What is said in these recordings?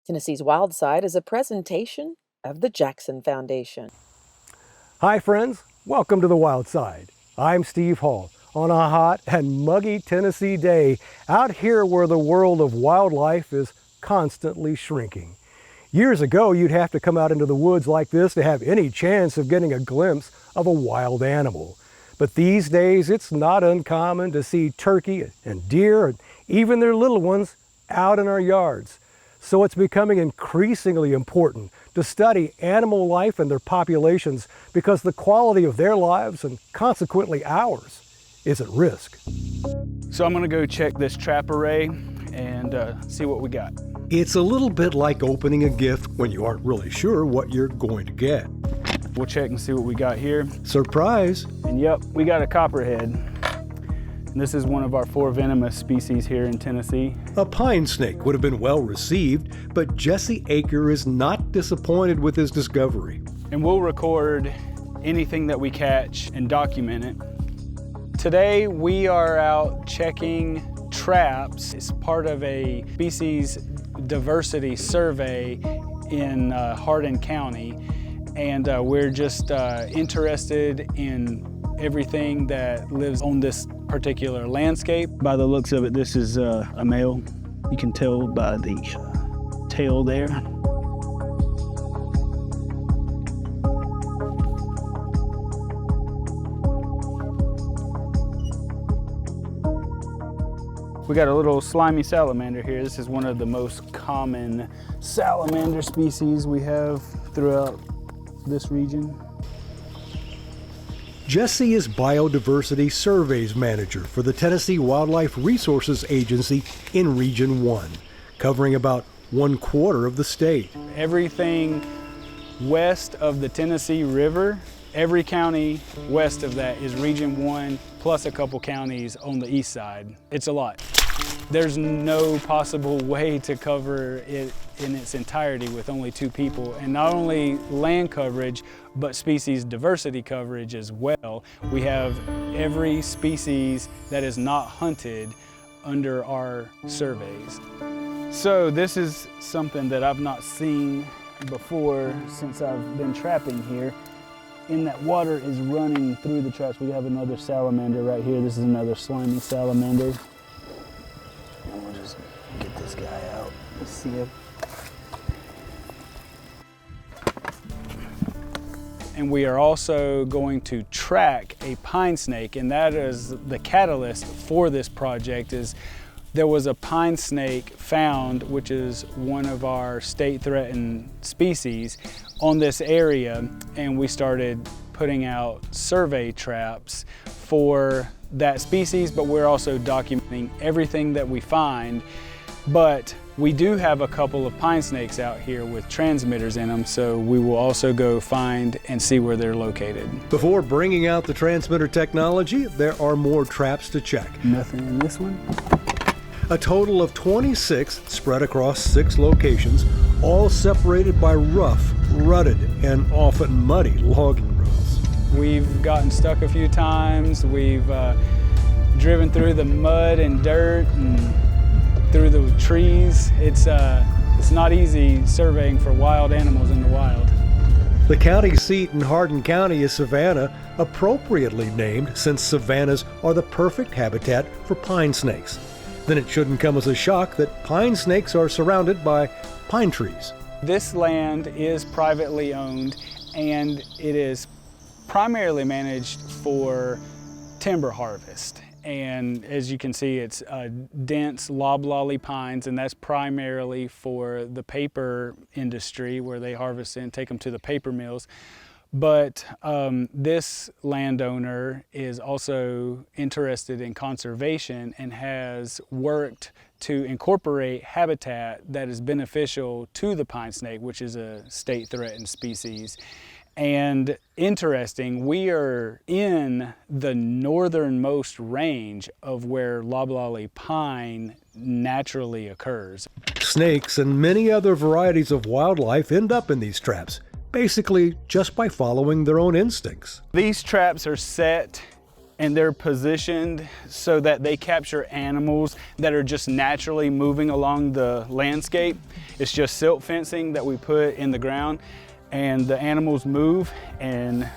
Tennessee's Wild Side is a presentation of the Jackson Foundation. Hi friends, welcome to the Wild Side. I'm Steve Hall on a hot and muggy Tennessee day out here where the world of wildlife is constantly shrinking. Years ago, you'd have to come out into the woods like this to have any chance of getting a glimpse of a wild animal. But these days, it's not uncommon to see turkey and deer and even their little ones out in our yards. So it's becoming increasingly important to study animal life and their populations because the quality of their lives and consequently ours is at risk. So I'm gonna go check this trap array and see what we got. It's a little bit like opening a gift when you aren't really sure what you're going to get. We'll check and see what we got here. Surprise! And yep, we got a copperhead. And this is one of our 4 venomous species here in Tennessee. A pine snake would have been well received, but Jesse Aker is not disappointed with his discovery. And we'll record anything that we catch and document it. Today we are out checking traps. It's part of a species diversity survey in Hardin County. And we're just interested in everything that lives on this particular landscape. By the looks of it, this is a male. You can tell by the tail there. We got a little slimy salamander here. This is one of the most common salamander species we have throughout this region. Jesse is Biodiversity Surveys Manager for the Tennessee Wildlife Resources Agency in Region 1, covering about 1/4 of the state. Everything west of the Tennessee River, every county west of that is Region 1, plus a couple counties on the east side. It's a lot. There's no possible way to cover it in its entirety with only 2 people, and not only land coverage, but species diversity coverage as well. We have every species that is not hunted under our surveys. So this is something that I've not seen before since I've been trapping here. And that water is running through the traps. We have another salamander right here. This is another slimy salamander. And we'll just get this guy out. Let's see him. And we are also going to track a pine snake, and that is the catalyst for this project. Is there was a pine snake found, which is one of our state threatened species, on this area, and we started putting out survey traps for that species, but we're also documenting everything that we find. But we do have a couple of pine snakes out here with transmitters in them, so we will also go find and see where they're located. Before bringing out the transmitter technology, there are more traps to check. Nothing in this one. A total of 26 spread across 6 locations, all separated by rough, rutted, and often muddy logging roads. We've gotten stuck a few times. We've driven through the mud and dirt and through the trees. It's not easy surveying for wild animals in the wild. The county seat in Hardin County is Savannah, appropriately named since savannas are the perfect habitat for pine snakes. Then it shouldn't come as a shock that pine snakes are surrounded by pine trees. This land is privately owned, and it is primarily managed for timber harvest. And as you can see, it's dense loblolly pines, and that's primarily for the paper industry where they harvest and take them to the paper mills. But this landowner is also interested in conservation and has worked to incorporate habitat that is beneficial to the pine snake, which is a state threatened species. And interesting, we are in the northernmost range of where loblolly pine naturally occurs. Snakes and many other varieties of wildlife end up in these traps, basically just by following their own instincts. These traps are set and they're positioned so that they capture animals that are just naturally moving along the landscape. It's just silt fencing that we put in the ground, and the animals move and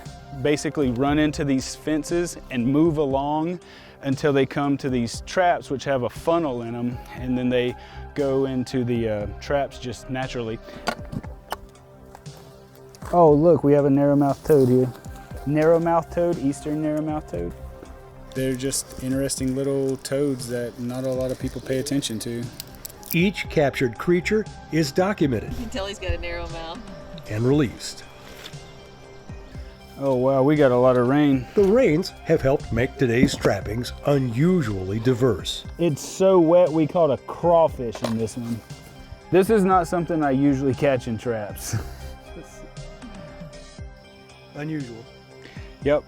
basically run into these fences and move along until they come to these traps which have a funnel in them, and then they go into the traps just naturally. Oh look, we have a narrow-mouthed toad here. Narrow-mouthed toad, eastern narrow-mouthed toad. They're just interesting little toads that not a lot of people pay attention to. Each captured creature is documented. You can tell he's got a narrow mouth. And released. Oh wow, we got a lot of rain. The rains have helped make today's trappings unusually diverse. It's so wet we caught a crawfish in this one. This is not something I usually catch in traps. Unusual. Yep.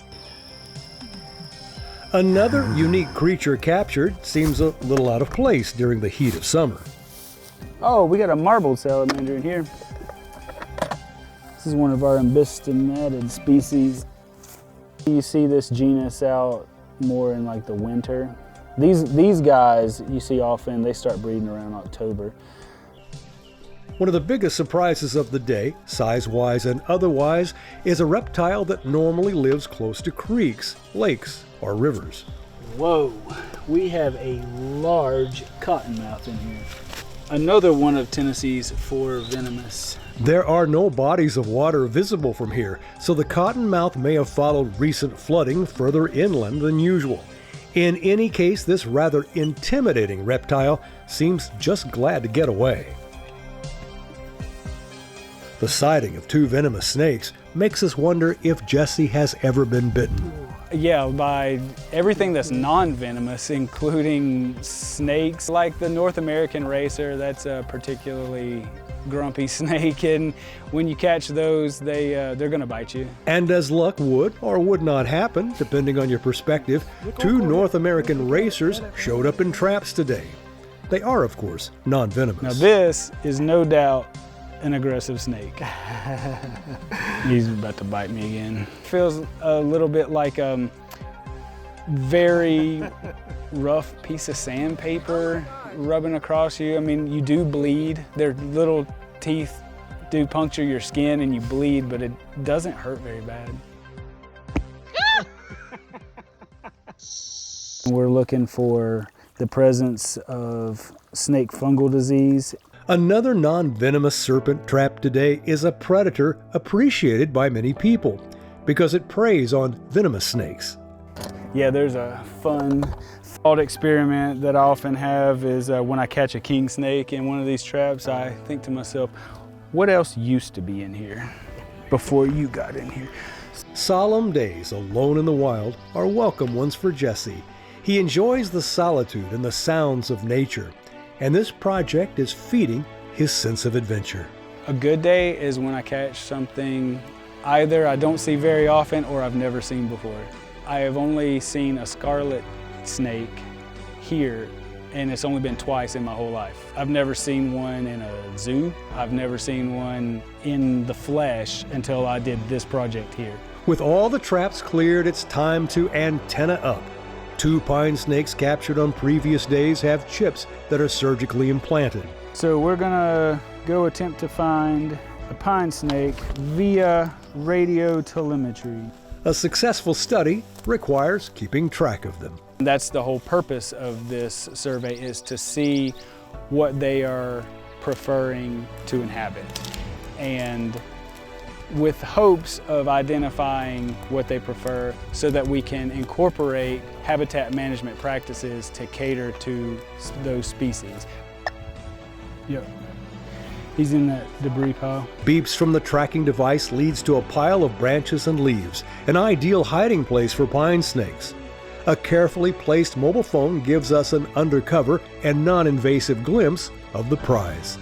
Another unique creature captured seems a little out of place during the heat of summer. Oh, we got a marbled salamander in here. This is one of our embistemated species. You see this genus out more in like the winter. These guys you see often, they start breeding around October. One of the biggest surprises of the day, size-wise and otherwise, is a reptile that normally lives close to creeks, lakes, or rivers. Whoa, we have a large cottonmouth in here. Another one of Tennessee's 4 venomous. There are no bodies of water visible from here, so the cottonmouth may have followed recent flooding further inland than usual. In any case, this rather intimidating reptile seems just glad to get away. The sighting of 2 venomous snakes makes us wonder if Jesse has ever been bitten. Yeah, by everything that's non-venomous, including snakes, like the North American racer. That's a particularly grumpy snake, and when you catch those, they're gonna bite you. And as luck would or would not happen, depending on your perspective, 2 North American racers showed up in traps today. They are, of course, non-venomous. Now this is no doubt an aggressive snake. He's about to bite me again. Feels a little bit like a very rough piece of sandpaper rubbing across you. I mean, you do bleed. Their little teeth do puncture your skin and you bleed, but it doesn't hurt very bad. We're looking for the presence of snake fungal disease. Another non-venomous serpent trapped today is a predator appreciated by many people because it preys on venomous snakes. Yeah, there's a fun thought experiment that I often have is when I catch a king snake in one of these traps, I think to myself, what else used to be in here before you got in here? Solemn days alone in the wild are welcome ones for Jesse. He enjoys the solitude and the sounds of nature, and this project is feeding his sense of adventure. A good day is when I catch something either I don't see very often or I've never seen before. I have only seen a scarlet snake here, and it's only been twice in my whole life. I've never seen one in a zoo. I've never seen one in the flesh until I did this project here. With all the traps cleared, it's time to antenna up. 2 pine snakes captured on previous days have chips that are surgically implanted. So we're gonna go attempt to find a pine snake via radio telemetry. A successful study requires keeping track of them. That's the whole purpose of this survey, is to see what they are preferring to inhabit, and with hopes of identifying what they prefer so that we can incorporate habitat management practices to cater to those species. Yep. He's in that debris pile. Beeps from the tracking device leads to a pile of branches and leaves, an ideal hiding place for pine snakes. A carefully placed mobile phone gives us an undercover and non-invasive glimpse of the prize.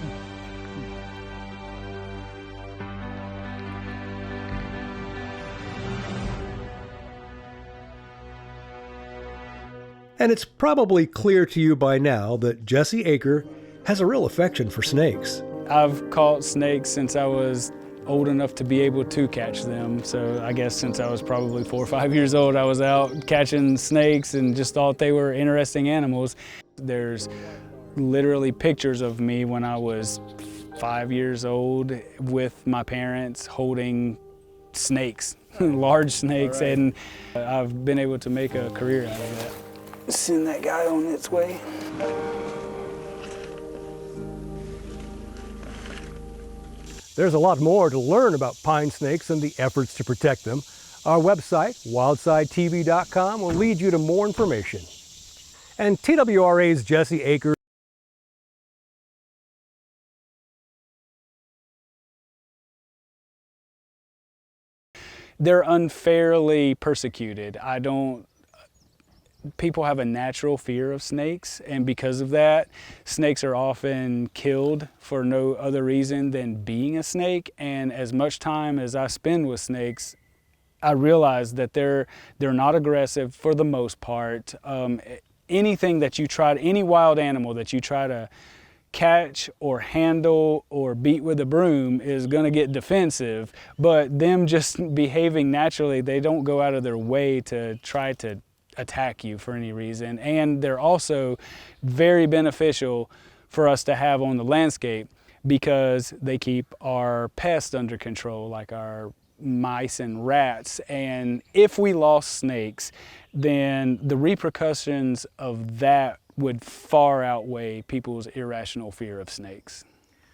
And it's probably clear to you by now that Jesse Aker has a real affection for snakes. I've caught snakes since I was old enough to be able to catch them. So I guess since I was probably 4 or 5 years old, I was out catching snakes and just thought they were interesting animals. There's literally pictures of me when I was 5 years old with my parents holding snakes, large snakes, right. And I've been able to make a career out of that. Send that guy on its way. There's a lot more to learn about pine snakes and the efforts to protect them. Our website, wildsidetv.com, will lead you to more information. And TWRA's Jesse Akers they're unfairly persecuted. People have a natural fear of snakes, and because of that, snakes are often killed for no other reason than being a snake. And as much time as I spend with snakes, I realize that they're not aggressive for the most part. Anything that you try, any wild animal that you try to catch or handle or beat with a broom is going to get defensive, but them just behaving naturally, they don't go out of their way to try to attack you for any reason. And they're also very beneficial for us to have on the landscape because they keep our pests under control, like our mice and rats. And if we lost snakes, then the repercussions of that would far outweigh people's irrational fear of snakes.